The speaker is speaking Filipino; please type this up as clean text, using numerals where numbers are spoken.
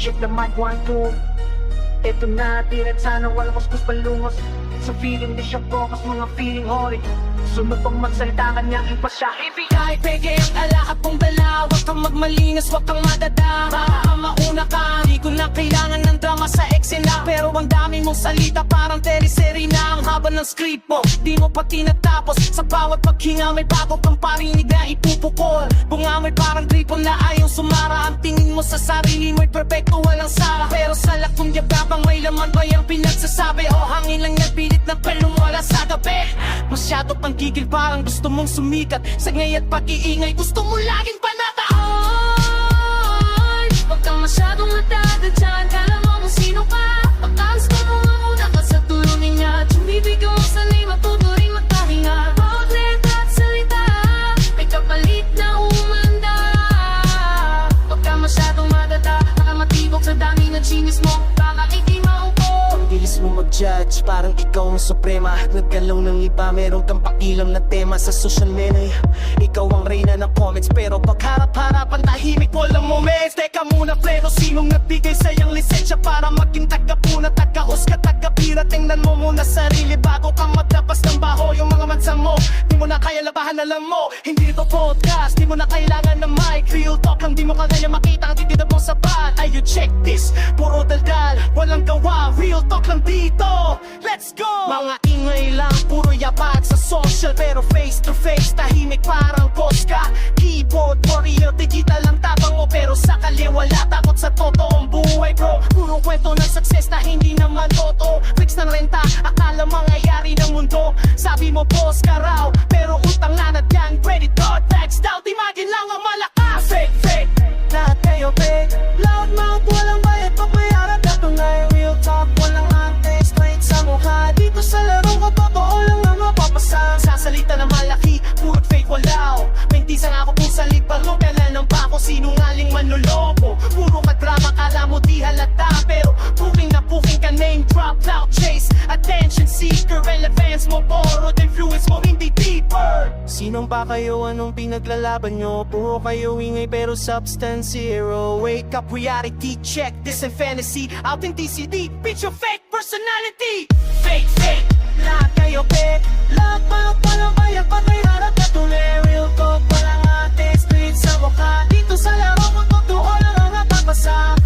Check the mic, 1, 2. Eto na, tiret sana walang kuskus palungos. Sa feeling di siya focus, mga feeling hoy. Sunod pang magsalita kanyang ipasya. Ibigay, peke ang alakap mong dala. Huwag kang magmalinis, huwag kang madada. Baka mauna ka, di ko na kailangan ng drama sa eksena. Pero ang dami mong salita, parang teleserye na ang haba ng script mo. Di mo pa tinatapos, sa bawat paghinga may bago kang parinig na ipupukol. Bungamoy parang tripon na ayaw sumara. Ang tingin mo sa sarili mo'y perfecto, walang sara. Pero sa lakong yababang may laman ba yung pinagsasabi? O hangin lang yan, pilit na palumwala sa gabi. Masyado pang gigil, parang gusto mong sumikat. Sa ngayon pag-iingay, gusto mo laging panataon. Huwag kang masyadong matadadyan, kala mo kung sino ka. Baka gusto mo mamuna ka sa tulunin niya. At yung bibig mo sanay matuto rin magpahinga. Bawat letra at salita, may kapalit na umanda. Huwag kang masyadong madada, nakamatibok sa dami ng genius mo. Baka hindi maupo. Ang bilis mo mag-judge, parang ikaw ang suprema. Nagkalaw ng iba, meron kang pakilam na tema sa social media. Ikaw ang reyna ng comments, pero pagharap-harapan tahimik, walang moments. Teka muna, pleno, sinong nagbigay sa'yang lisensya para maging taga-puna, taga-husga, taga-pira? Tingnan mo muna sarili bago ka maglapas ng baho. Yung mga mansa mo, di mo na kaya labahan, alam mo. Hindi ito podcast, di mo na kailangan ng mic. Real talk lang, di mo kaya makita ang titidab mong sapat. Ay, you check this, puro daldal, walang gawa. Real talk lang dito, let's go! Mga ingay lang, puro yapat sa social, pero face to face, tahimik parang koska. Keyboard warrior, digital lang tabang mo, pero sa kaliwala takot sa totoong buhay, bro. Puro kwento ng success na hindi naman totoo. Fix ng renta, akala mangyayari ng mundo. Sabi mo boss ka raw, pero utang na nadyang credit card taxed out. Imagine lang ang malakas. Fake, fake, lahat kayo fake. Loud mouth, walang bayad pag may harap. Katunay, real talk, walang ante, straight sa mukha. Dito sa laro ko, totoo lang ang mapapasa. Sa salita na malaki, puro fake, walaw. Mintisan ako kung sa libaro, kailan pa ako sinungaling manloloko. Puro ka drama, kala mo di halata, pero puking na puking ka, name drop, cloud chase, attention seeker, relevance mo, borrowed influence mo, hindi deeper. Sinong ba kayo, anong pinaglalaban nyo? Puro kayo ingay pero substance zero. Wake up, reality check, this ain't fantasy. Authenticity, bitch your fake personality. Fake, fake, lahat kayo fake. Lahat mga palabayan, patay harap na tunay. Real talk, walang ate, street sa mukha. Dito sa laro ko, totoo lang ang napapasa.